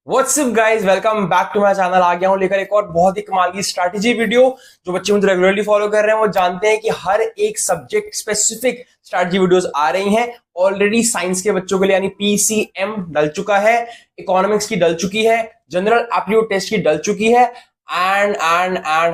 What's up guys, welcome back to my channel. आ गया हूं लेकर एक और बहुत ही कमाल की स्ट्रैटेजी वीडियो। जो बच्चे मुझे रेगुलरली फॉलो कर रहे हैं वो जानते हैं कि हर एक सब्जेक्ट स्पेसिफिक स्ट्रैटेजी वीडियोस आ रही हैं। ऑलरेडी साइंस के बच्चों के लिए यानी पीसीएम डल चुका है, इकोनॉमिक्स की डल चुकी है, जनरल एप्टीट्यूड टेस्ट की डल चुकी है, एंड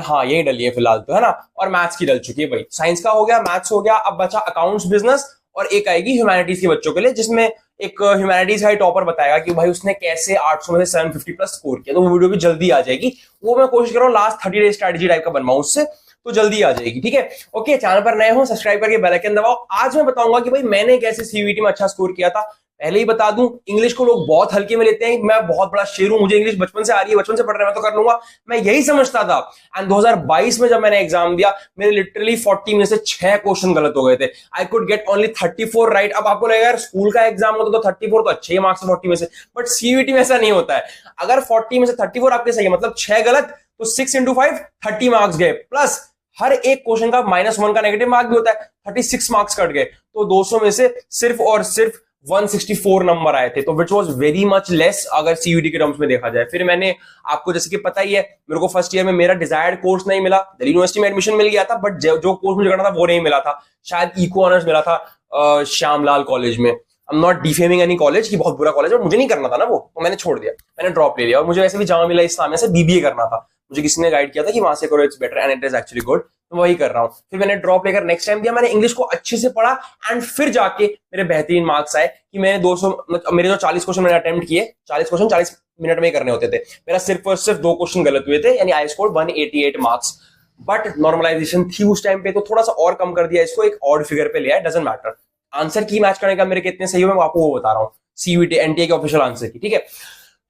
हाँ यही डली है फिलहाल तो, है ना। और मैथ्स की डल चुकी है भाई। साइंस का हो गया, मैथ्स हो गया, अब बचा अकाउंट्स बिजनेस और एक आएगी ह्यूमैनिटीज के बच्चों के लिए, जिसमें एक ह्यूमैनिटीज का टॉपर बताएगा कि भाई उसने कैसे 800 में से 750 प्लस स्कोर किया। तो वो वीडियो भी जल्दी आ जाएगी। वो मैं कोशिश कर रहा हूँ लास्ट 30 डेज स्ट्रैटेजी टाइप का बनवाऊं उससे, तो जल्दी आ जाएगी। ठीक है, ओके। चैनल पर नए हो सब्सक्राइब करके बेल आइकन दबाओ। आज मैं बताऊंगा कि भाई मैंने कैसे सीयूईटी में अच्छा स्कोर किया था। पहले ही बता दूं, इंग्लिश को लोग बहुत हल्के में लेते हैं। मैं बहुत बड़ा शेर हूं, मुझे इंग्लिश बचपन से आ रही है, बचपन से पढ़ रहे हैं, मैं तो कर लूंगा, मैं यही समझता था। एंड 2022 में जब मैंने एग्जाम दिया, मेरे लिटरली 40 में से 6 क्वेश्चन गलत हो गए थे। I could get only 34 right. अब आपको लगेगा यार स्कूल का एग्जाम होता तो 34 तो अच्छे मार्क्स है 40 में से, बट सीयूईटी में ऐसा नहीं होता है। अगर 40 में से 34 आपके सही है, मतलब 6 गलत, तो 6 इंटू 5 30 मार्क्स गए, प्लस हर एक क्वेश्चन का -1 का नेगेटिव मार्क भी होता है, 36 मार्क्स कट गए। तो 200 में से सिर्फ और सिर्फ 164 नंबर आए थे, तो which was very much less अगर सीयूटी के टर्म्स में देखा जाए। फिर मैंने, आपको जैसे कि पता ही है, मेरे को फर्स्ट ईयर में मेरा डिजायर्ड कोर्स नहीं मिला। दिल्ली यूनिवर्सिटी में एडमिशन मिल गया था, बट जो कोर्स मुझे करना था वो नहीं मिला था। शायद इको ऑनर्स मिला था श्यामलाल कॉलेज में। I am not defaming any college, की बहुत बुरा कॉलेज है, मुझे नहीं करना था ना वो, तो मैंने छोड़ दिया, मैंने ड्रॉप ले लिया। और मुझे वैसे भी जामा मिला इस्लामिया से बीबीए करना था, मुझे किसी ने गाइड किया था कि वहां से करो, it's better and it is actually good, तो वही कर रहा हूँ। फिर मैंने ड्रॉप लेकर नेक्स्ट टाइम दिया, मैंने इंग्लिश को अच्छे से पढ़ा, एंड फिर जाके मेरे बेहतरीन मार्क्स आए कि मैंने 200, मेरे जो 40 क्वेश्चन मैंने अटेम्प्ट किए, 40 क्वेश्चन 40 मिनट में ही करने होते थे, मेरा सिर्फ और सिर्फ 2 क्वेश्चन गलत हुए थे, यानी I scored 188 marks. But normalisation थी उस टाइम पे, तो थोड़ा सा और कम कर दिया इसको, एक ऑड फिगर पे लिया, डजंट मैटर। आंसर की मैच करने का मेरे कितने सही हो मैं आपको वो बता रहा हूँ, सीयूटी एनटीए के ऑफिशियल आंसर की। ठीक है,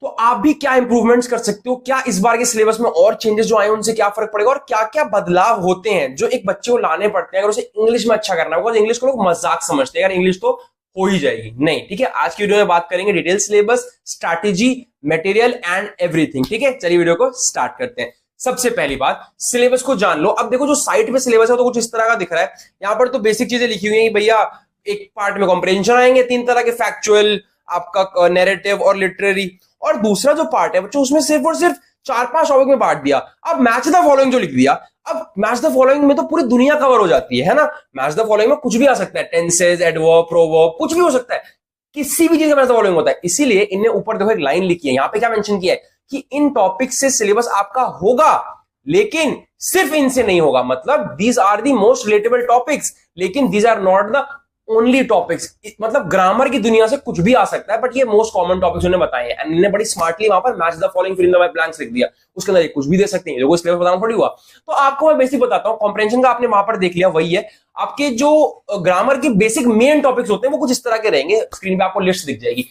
तो आप भी क्या इंप्रूवमेंट्स कर सकते हो, क्या इस बार के सिलेबस में और चेंजेस जो आए उनसे क्या फर्क पड़ेगा, और क्या क्या बदलाव होते हैं जो एक बच्चे को लाने पड़ते हैं अगर उसे इंग्लिश में अच्छा करना है। बिकॉज इंग्लिश को लोग मजाक समझते हैं, अगर इंग्लिश तो हो ही जाएगी, नहीं। ठीक है, आज की वीडियो में बात करेंगे detail syllabus, strategy, material and everything. ठीक है, चलिए वीडियो को स्टार्ट करते हैं। सबसे पहली बात, सिलेबस को जान लो। अब देखो जो साइट पे सिलेबस है तो कुछ इस तरह का दिख रहा है। यहाँ पर तो बेसिक चीजें लिखी हुई है भैया। एक पार्ट में कॉम्प्रिहेंशन आएंगे 3 तरह के, फैक्चुअल, आपका नैरेटिव और लिटरेरी। और दूसरा जो पार्ट है बच्चों, उसमें सिर्फ और सिर्फ 4-5 टॉपिक में बांट दिया। अब मैच द फॉलोइंग जो लिख दिया, अब मैच द फॉलोइंग में तो पूरी दुनिया कवर हो जाती है ना। मैच द फॉलोइंग में कुछ भी आ सकता है, टेंसेज, एडवर्ब, प्रोवर्ब, कुछ भी हो सकता है, किसी भी चीज का मैच द फॉलोइंग होता है। इसीलिए इनने ऊपर देखो एक लाइन लिखी है, यहाँ पे क्या मेंशन किया है कि इन टॉपिक से सिलेबस आपका होगा, लेकिन सिर्फ इनसे नहीं होगा। मतलब these are the most relatable topics, लेकिन these are not the only topics. मतलब ग्रामर की दुनिया से कुछ भी आ सकता है, बट ये मोस्ट कॉमन टॉपिक्स उन्होंने बताए हैं। एंड इन्होंने बड़ी स्मार्टली वहां पर मैच द फॉलोइंग फिर इन द ब्लैंक्स लिख दिया। उसके अंदर कुछ भी दे सकते हैं, लोगों सिलेबस बताना थोड़ी हुआ। तो आपको मैं बेसिक बताता हूँ, कॉम्प्रिहेंशन का आपने वहां पर देख लिया, वही है। आपके जो ग्रामर के बेसिक मेन टॉपिक्स होते हैं वो कुछ इस तरह के रहेंगे, स्क्रीन पे आपको लिस्ट दिख जाएगी,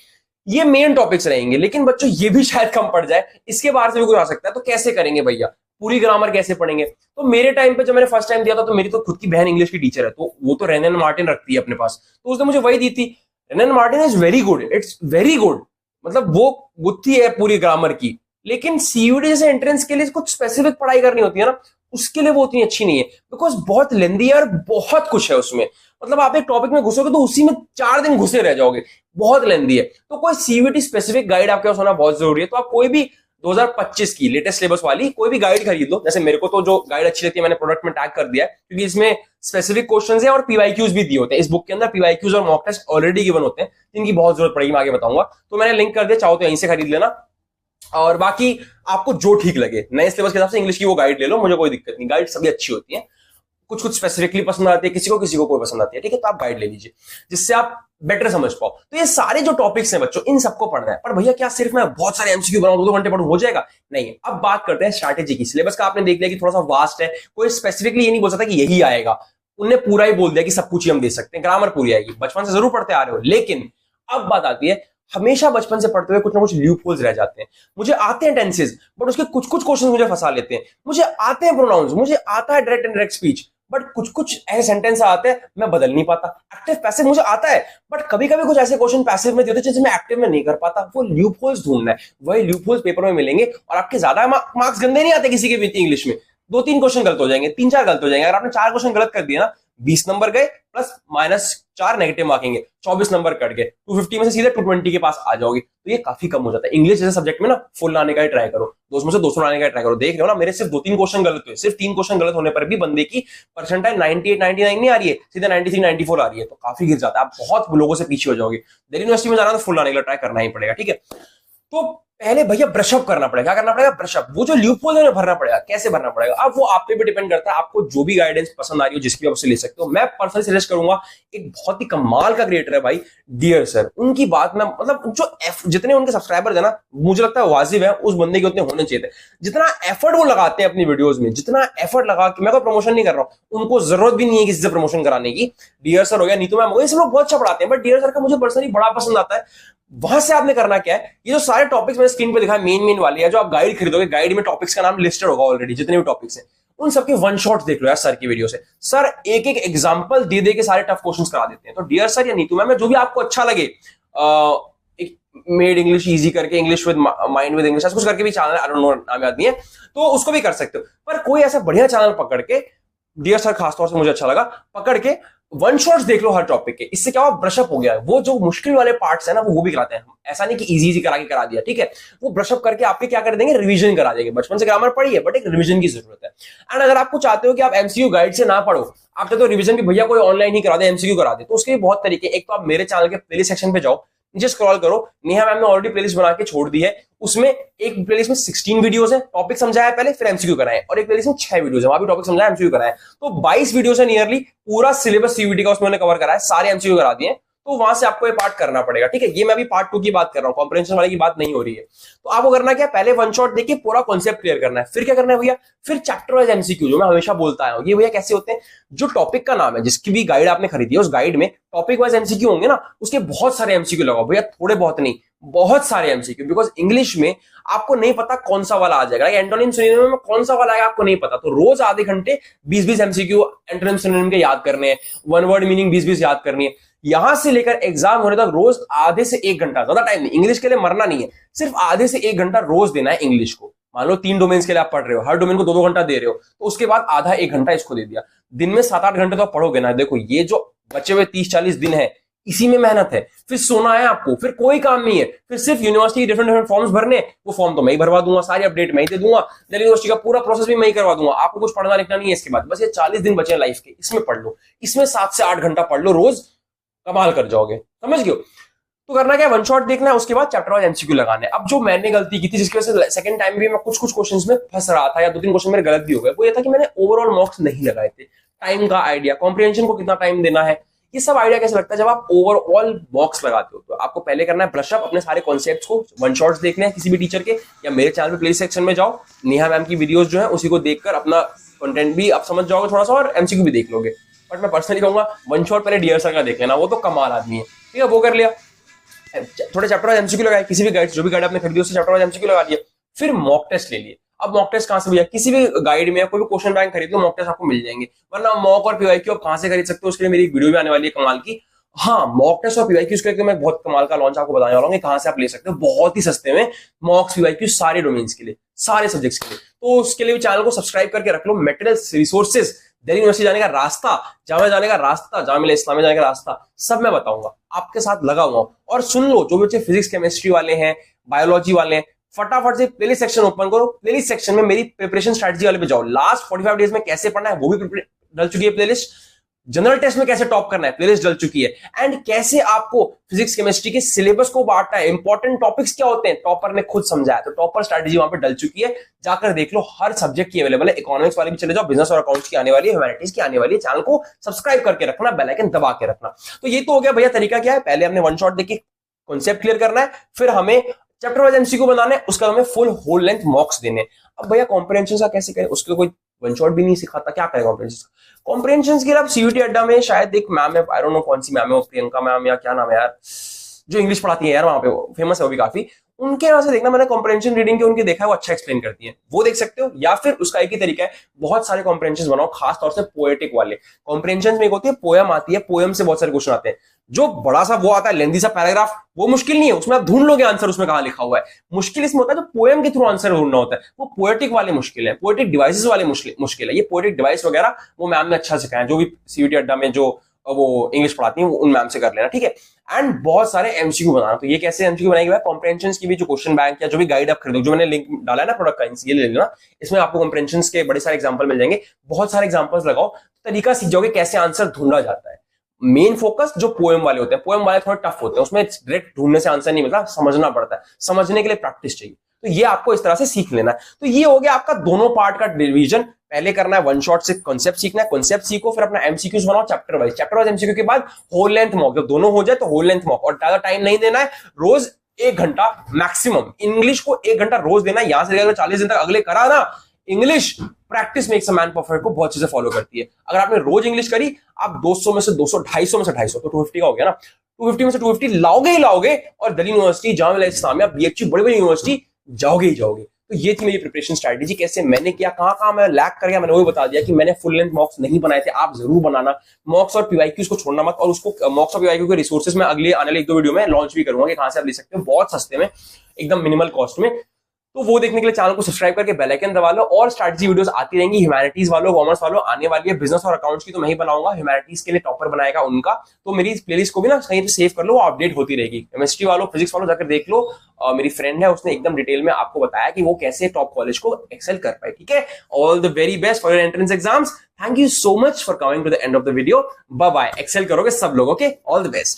ये मेन टॉपिक्स रहेंगे। लेकिन बच्चों ये भी शायद कम पड़ जाए, इसके बाहर से भी कुछ आ सकता है। तो कैसे करेंगे भैया, पूरी ग्रामर कैसे पढ़ेंगे? तो मेरे टाइम पे जब मैंने फर्स्ट टाइम दिया था, तो मेरी तो खुद की बहन इंग्लिश की टीचर है, तो वो तो रेनन मार्टिन रखती है अपने पास, तो उसने मुझे वही दी थी। Wren and Martin is very good, it's very good, मतलब वो बुद्धि है पूरी ग्रामर की। लेकिन सीयूटी जैसे एंट्रेंस के लिए कुछ स्पेसिफिक पढ़ाई करनी होती है ना, उसके लिए वो उतनी अच्छी नहीं है, बिकॉज बहुत लेंदी है और बहुत कुछ है उसमें। मतलब आप एक टॉपिक में घुसोगे तो उसी में 4 दिन घुसे रह जाओगे, बहुत लेंदी है। तो कोई सीयूटी स्पेसिफिक गाइड आपके पास होना बहुत जरूरी है। तो आप कोई भी 2025 की लेटेस्ट सिलेबस वाली कोई भी गाइड खरीद लो। जैसे मेरे को तो जो गाइड अच्छी लगती है मैंने प्रोडक्ट में टैग कर दिया है, क्योंकि इसमें स्पेसिफिक क्वेश्चंस हैं और पीवाईक्यूज भी दिए होते हैं। इस बुक के अंदर पीवाईक्यूज और मॉक टेस्ट ऑलरेडी गिवन होते हैं, जिनकी बहुत जरूरत पड़ेगी, मैं आगे बताऊंगा। तो मैंने लिंक कर दिया, चाहो तो यहीं से खरीद लेना। और बाकी आपको जो ठीक लगे नए सिलेबस के हिसाब से इंग्लिश की वो गाइड ले लो, मुझे कोई दिक्कत नहीं, गाइड सभी अच्छी होती है। कुछ कुछ स्पेसिफिकली पसंद आती है किसी को कोई पसंद आती है। ठीक है, तो आप गाइड ले लीजिए जिससे आप बेटर समझ पाओ। तो ये सारे जो टॉपिक्स हैं बच्चों, इन सबको पढ़ना है। पर भैया क्या सिर्फ मैं बहुत सारे एमसीक्यू बनाऊं, 2 घंटे पढ़ूं, हो जाएगा? नहीं। अब बात करते हैं स्ट्रैटेजी की। सिलेबस का आपने देख लिया कि थोड़ा सा वास्ट है, कोई स्पेसिफिकली ये नहीं बोल सकता कि यही आएगा। उनने पूरा ही बोल दिया कि सब कुछ ही हम दे सकते हैं, ग्रामर पूरी आएगी, बचपन से जरूर पढ़ते आ रहे हो। लेकिन अब बात आती है, हमेशा बचपन से पढ़ते हुए कुछ ना कुछ ल्यूप होल्स रह जाते हैं। मुझे आते हैं टेंसेज, बट उसके कुछ कुछ क्वेश्चन मुझे फंसा लेते हैं। मुझे आते हैं प्रोनाउंस, मुझे आता है डायरेक्ट इनडायरेक्ट स्पीच, बट कुछ कुछ ऐसे सेंटेंस आते हैं मैं बदल नहीं पाता। एक्टिव पैसिव मुझे आता है, बट कभी कभी कुछ ऐसे क्वेश्चन पैसिव में देते हैं जिसे मैं एक्टिव में नहीं कर पाता। वो ल्यूप होल्स ढूंढना है, वही ल्यूप होल्स पेपर में मिलेंगे। और आपके ज्यादा मार्क्स गंदे नहीं आते किसी के भी इंग्लिश में, 2-3 क्वेश्चन गलत हो जाएंगे, 3-4 गलत हो जाएंगे। अगर आपने 4 क्वेश्चन गलत कर दिए ना, 20 नंबर गए, प्लस 4 नेगेटिव मार्किंग है, 24 नंबर कट गए, 250 में से सीधे 220 के पास आ जाओगे, तो ये काफी कम हो जाता है। इंग्लिश जैसे सब्जेक्ट में ना फुल लाने का ही ट्राई करो, 200 में से 200 लाने का ट्राई करो। देख रहे हो ना, मेरे सिर्फ 2-3 क्वेश्चन गलत हुए, सिर्फ 3 क्वेश्चन गलत होने पर भी बंदे की परसेंटाइल 98 99 नहीं आ रही है, सीधे 93 94 आ रही है, तो काफी गिर जाता है, आप बहुत लोगों से पीछे हो जाओगे। दिल्ली यूनिवर्सिटी में जाना तो फुल लाने के लिए ट्राई करना ही पड़ेगा, ठीक है। तो पहले भैया ब्रशअप करना पड़ेगा। क्या करना पड़ेगा? ब्रशअप। वो जो लूपहोल है भरना पड़ेगा। कैसे भरना पड़ेगा? अब वो आप पे भी डिपेंड करता है, आपको जो भी गाइडेंस पसंद आ रही हो, जिसकी भी आप उससे ले सकते हो। मैं पर्सनली सजेस्ट करूंगा, एक बहुत ही कमाल का क्रिएटर है भाई, डियर सर। उनकी बात में मतलब जो जितने उनके सब्सक्राइबर्स है ना, मुझे लगता है वाजिब है, उस बंदे के उतने होने चाहिए थे। जितना एफर्ट वो लगाते हैं अपनी वीडियोज में, जितना एफर्ट लगा के, मैं कोई प्रमोशन नहीं कर रहा हूँ, उनको जरूरत भी नहीं है किसी से प्रमोशन कराने की। डियर सर हो गया, नीतू मैम हो गया, ये सब लोग बहुत अच्छा पढ़ाते हैं, बट डियर सर का मुझे पर्सनली बड़ा पसंद आता है। वहां से आपने करना क्या है, ये जो सारे टॉपिक्स मैंने स्क्रीन पे दिखाया, मेन वाली है, जो आप गाइड खरीदोगे, गाइड में टॉपिक्स का नाम लिस्टेड होगा ऑलरेडी, जितने भी टॉपिक्स हैं, उन सबके वन शॉट देख लो यार सर की वीडियो से। सर एक एक एग्जांपल दे दे के सारे टफ क्वेश्चंस करा देते हैं। तो डियर सर या नीतू मैम, जो भी आपको अच्छा लगे, मेड इंग्लिश इजी करके, English with mind with English, कुछ करके भी चैनल, आई डोंट नो नाम याद नहीं है, तो उसको भी कर सकते हो। पर कोई ऐसा बढ़िया चैनल पकड़ के, डियर सर खासतौर से मुझे अच्छा लगा, पकड़ के वन शॉट्स देख लो हर टॉपिक के। इससे क्या हुआ, ब्रशअप हो गया है। वो जो मुश्किल वाले पार्ट्स है ना, वो भी कराते हैं। ऐसा नहीं कि इजी इजी करा के करा दिया, ठीक है। वो ब्रशअप करके आपके क्या कर देंगे, रिवीजन करा देंगे। बचपन से ग्रामर पढ़ी है, बट एक रिवीजन की जरूरत है। एंड अगर आपको चाहते हो कि आप एमसीक्यू गाइड से ना पढ़ो, आप चाहते हो रिवीजन भी भैया कोई ऑनलाइन ही करा दे, एमसीक्यू करा दे, तो उसके बहुत तरीके। एक तो आप मेरे चैनल के प्लेलिस्ट सेक्शन पे जाओ, नीचे स्क्रॉल करो, नेहा मैम ने ऑलरेडी प्लेलिस्ट बना के छोड़ दी है। उसमें एक प्लेलिस्ट में 16 वीडियोस है, टॉपिक समझाया पहले, फिर एमसीक्यू कराए, और एक प्लेलिस्ट में 6 वीडियोस है, वहां भी टॉपिक समझाया, एमसीक्यू कराए। तो 22 वीडियोस है नियरली, पूरा सिलेबस सीयूईटी का उसमें कवर करा है, सारे एमसीक्यू करा दिए। तो वहां से आपको ये पार्ट करना पड़ेगा, ठीक है। ये मैं भी पार्ट 2 की बात कर रहा हूँ, कॉम्प्रिहेंशन वाले की बात नहीं हो रही है। तो आपको करना क्या, पहले वन शॉट देखिए, पूरा कॉन्सेप्ट क्लियर करना है। फिर क्या करना है भैया, फिर चैप्टर वाइज एमसीक्यू, जो मैं हमेशा बोलता आया हूँ। ये भैया कैसे होते हैं, जो टॉपिक का नाम है, जिसकी भी गाइड आपने खरीदी है, उस गाइड में टॉपिक वाइज एमसीक्यू होंगे ना, उसके बहुत सारे एमसीक्यू लगाओ भैया, थोड़े बहुत नहीं, बहुत सारे एमसीक्यू। बिकॉज इंग्लिश में आपको नहीं पता कौन सा वाला आ जाएगा, एंटोनिम सिनोनिम में कौन सा वाला आएगा आपको नहीं पता, तो रोज आधे घंटे 20-20 एमसीक्यू एंटोनिम सिनोनिम के याद करने हैं, वन वर्ड मीनिंग 20-20 याद करनी है। यहां से लेकर एग्जाम होने तक रोज आधे से 1 घंटा, ज्यादा टाइम नहीं, इंग्लिश के लिए मरना नहीं है, सिर्फ आधे से 1 घंटा रोज देना है इंग्लिश को। मान लो 3 डोमेन्स के लिए आप पढ़ रहे हो, हर डोमेन को 2-2 घंटा दे रहे हो, तो उसके बाद आधा 1 घंटा इसको दे दिया। दिन में 7-8 घंटे तो आप पढ़ोगे ना। देखो ये जो बचे हुए 30-40 दिन है, इसी में मेहनत है। फिर सोना है आपको, फिर कोई काम नहीं है, फिर सिर्फ यूनिवर्सिटी डिफरेंट फॉर्म्स भरने, वो फॉर्म तो मैं ही भरवा दूंगा, सारी अपडेट मैं ही दे दूंगा, दिल्ली यूनिवर्सिटी का पूरा प्रोसेस भी मैं ही करवा दूंगा। आपको कुछ पढ़ना लिखना नहीं है इसके बाद, बस ये 40 दिन बचे हैं लाइफ के, इसमें पढ़ लो, इसमें 7 से 8 घंटा पढ़ लो रोज, कमाल कर जाओगे, समझ गए। तो करना क्या, वन शॉट देखना है, उसके बाद चैप्टर वाइज एमसीक्यू लगाने। अब जो मैंने गलती की थी, जिसकी वजह से सेकंड टाइम भी मैं कुछ क्वेश्चंस में फंस रहा था, या 2-3 क्वेश्चन मेरे गलत भी हो गए, वो ये था कि मैंने ओवरऑल मार्क्स नहीं लगाए थे। टाइम का आइडिया, कॉम्प्रिहेंशन को कितना टाइम देना है, ये सब आइडिया कैसे लगता है जब आप ओवरऑल बॉक्स लगाते हो। तो आपको पहले करना है ब्रशअप, अपने सारे कॉन्सेप्ट्स को वन शॉट्स देखने हैं किसी भी टीचर के, या मेरे चैनल पे प्लेलिस्ट सेक्शन में जाओ, नेहा मैम की वीडियोस जो है उसी को देखकर अपना कंटेंट भी आप समझ जाओगे थोड़ा सा, और एमसीक्यू भी देख लोगे। बट मैं पर्सनली कहूंगा वन शॉट पहले डियर सर का देख लेना, वो तो कमाल आदमी है, ठीक है। वो कर लिया, थोड़े चैप्टर वाइज एमसीक्यू लगाए, किसी भी गाइड, जो भी गाइड आपने खरीदी उससे चैप्टर वाइज एमसीक्यू लगा दिया। फिर मॉक टेस्ट ले लिए। अब मॉक टेस्ट कहां से भैया, किसी भी गाइड में कोई भी क्वेश्चन बैंक खरीद लो, मॉक टेस्ट आपको मिल जाएंगे। वरना मॉक और पीवाईक्यू आप कहां से खरीद सकते हो, उसके लिए मेरी वीडियो भी आने वाली है कमाल की। हाँ, मॉक टेस्ट और पीवाईक्यू के लिए मैं बहुत कमाल का लॉन्च आपको बताने वाला हूँ, कहां से आप ले सकते हो बहुत ही सस्ते में मॉक्स पीवाईक्यू, सारे डोमेन्स के लिए, सारे सब्जेक्ट्स के लिए। तो उसके लिए भी चैनल को सब्सक्राइब करके रख लो। मटेरियल्स, रिसोर्सेज, दिल्ली यूनिवर्सिटी जाने का रास्ता, जामिया जाने का रास्ता, जामिया इस्लामिया जाने का रास्ता, सब मैं बताऊंगा, आपके साथ लगा हुआ। और सुन लो, जो बच्चे फिजिक्स केमिस्ट्री वाले हैं, बायोलॉजी वाले हैं, फटाफट से प्लेलिस्ट सेक्शन ओपन करो। प्लेलिस्ट सेक्शन में मेरी प्रिपरेशन स्ट्रेटजी वाले पे जाओ। लास्ट 45 डेज में कैसे पढ़ना है वो भी डल चुकी है प्लेलिस्ट। जनरल टेस्ट में कैसे टॉप करना है प्लेलिस्ट डल चुकी है। एंड कैसे आपको फिजिक्स केमिस्ट्री के सिलेबस को बांटना है, इंपॉर्टेंट टॉपिक्स क्या होते हैं, टॉपर ने खुद समझाया। तो टॉपर स्ट्रेटजी वहां पे डल चुकी है, जाकर देख लो। हर सब्जेक्ट की अवेलेबल है, इकोनॉमिक्स वाली भी चले जाओ, बिजनेस और अकाउंट्स की आने वाली है, ह्यूमैनिटीज की आने वाली है। चैनल को सब्सक्राइब करके रखना, बेल आइकन दबा के रखना। तो ये तो हो गया भैया तरीका क्या है, पहले हमने वन शॉट देखिए, कॉन्सेप्ट क्लियर करना है, फिर हमें चैप्टर वाइज एमसीक्यू बनाना है, उसका हमें फुल होल लेंथ मॉक्स देने। अब भैया कॉम्प्रिहेंशन का कैसे करें, उसके कोई वन शॉट भी नहीं सिखाता, क्या करें कॉम्प्रिहेंशन के लिए। अब सीयूटी अड्डा में शायद एक मैम है, आई डोंट नो कौन सी मैम है, प्रियंका मैम या क्या नाम है यार, जो इंग्लिश पढ़ाती है यार, वहां पे फेमस है वो भी काफी, उनके यहाँ से देखना। मैंने कॉम्प्रिहेंशन रीडिंग के उनके देखा है, वो अच्छा एक्सप्लेन करती है, वो देख सकते हो। या फिर उसका एक ही तरीका है, बहुत सारे कॉम्प्रिहेंशन बनाओ, खास तौर से पोएटिक वाले कॉम्प्रिहेंशन में। एक होती है पोयम आती है, पोयम से बहुत सारे क्वेश्चन आते हैं, जो बड़ा सा वो आता है लेंथी सा पैराग्राफ, वो मुश्किल नहीं है, उसमें आप ढूंढ लोगे आंसर, उसमें कहां लिखा हुआ है। मुश्किल इसमें होता है जो पोएम के थ्रू आंसर ढूंढना होता है, वो पोएटिक वाले मुश्किल है, पोएटिक डिवाइसेस वाले मुश्किल है। ये पोएटिक डिवाइस वगैरह वो मैम ने अच्छा सिखाया, जो भी सीयूटी अड्डा में जो वो इंग्लिश पढ़ाती हैं, उन मैम से कर लेना, ठीक है। एंड बहुत सारे एमसीक्यू बनाना। तो ये कैसे एमसीक्यू बनाएंगे? कॉम्प्रेंशन की भी जो क्वेश्चन बैंक या जो भी गाइड आप खरीदो, जो मैंने लिंक डाला है ना प्रोडक्ट का, ये ले लेना, इसमें आपको कॉम्प्रेंशन के बड़े सारे एग्जांपल मिल जाएंगे। बहुत सारे एग्जांपल्स लगाओ, तरीका सीख जाओगे कैसे आंसर ढूंढा जाता है। मेन फोकस जो पोएम वाले होते हैं, पोएम वाले थोड़े टफ होते हैं, उसमें डायरेक्ट ढूंढने से आंसर नहीं मिलता, समझना पड़ता है। समझने के लिए प्रैक्टिस चाहिए। तो ये आपको इस तरह से सीख लेना है। तो ये हो गया आपका दोनों पार्ट का डिवीजन। पहले करना है वन शॉट से कॉन्सेप्ट सीखना है, कॉन्सेप्ट सीखो, फिर अपना एमसीक्यूज बनाओ चैप्टर वाइज एमसीक्यू के बाद होल लेंथ मॉक। जब दोनों हो जाए तो होल लेंथ मॉक, और ज्यादा टाइम नहीं देना है। रोज 1 घंटा मैक्सिमम, इंग्लिश को 1 घंटा रोज देना है। यहां से लेकर 40 दिन तक अगले करा ना, English practice makes a man perfect को बहुत चीजें फॉलो करती है। अगर आपने रोज इंग्लिश करी, आप 200 में से 200, 250 में से 250, तो 250 का हो गया ना, 250 में से 250 लाओगे ही लाओगे, और दिल्ली यूनिवर्सिटी, जामिया इस्लामिया, बीएचयू, बड़ी बड़ी यूनिवर्सिटी जाओगे ही जाओगे। तो ये थी मेरी प्रिपरेशन स्ट्रेटेजी, कैसे मैंने किया, कहां मैं लैग कर गया, मैंने वही बता दिया कि मैंने फुल लेंथ मॉक्स नहीं बनाए थे। आप जरूर बनाना मॉक्स और पीवाईक्यूज को छोड़ना मत। और उसको मॉक्स और पीवाईक्यू के रिसोर्सेज में अगले आने वाले 1-2 वीडियो में लॉन्च भी करूंगा कि कहां से आप ले सकते हो बहुत सस्ते में, एकदम मिनिमल कॉस्ट में। तो वो देखने के लिए चैनल को सब्सक्राइब करके बेल आइकन दबा लो। और स्ट्रैटेजी वीडियोस आती रहेंगी, ह्यूमैनिटीज वालों, कॉमर्स वालों आने वाली है। बिजनेस और अकाउंट्स की तो मैं ही बनाऊंगा, ह्यूमैनिटीज के लिए टॉपर बनाएगा उनका। तो मेरी प्लेलिस्ट को भी ना कहीं पे सेव कर लो, वो अपडेट होती रहेगी। केमिस्ट्री वालों, फिजिक्स वालों जाकर देख लो। मेरी फ्रेंड है, उसने एकदम डिटेल में आपको बताया कि वो कैसे टॉप कॉलेज को एक्सेल कर पाए, ठीक है। All the very best for your entrance exams. Thank you so much for coming to the end of the video. Bye bye. Excel करोगे सब लोग, ओके। All the best.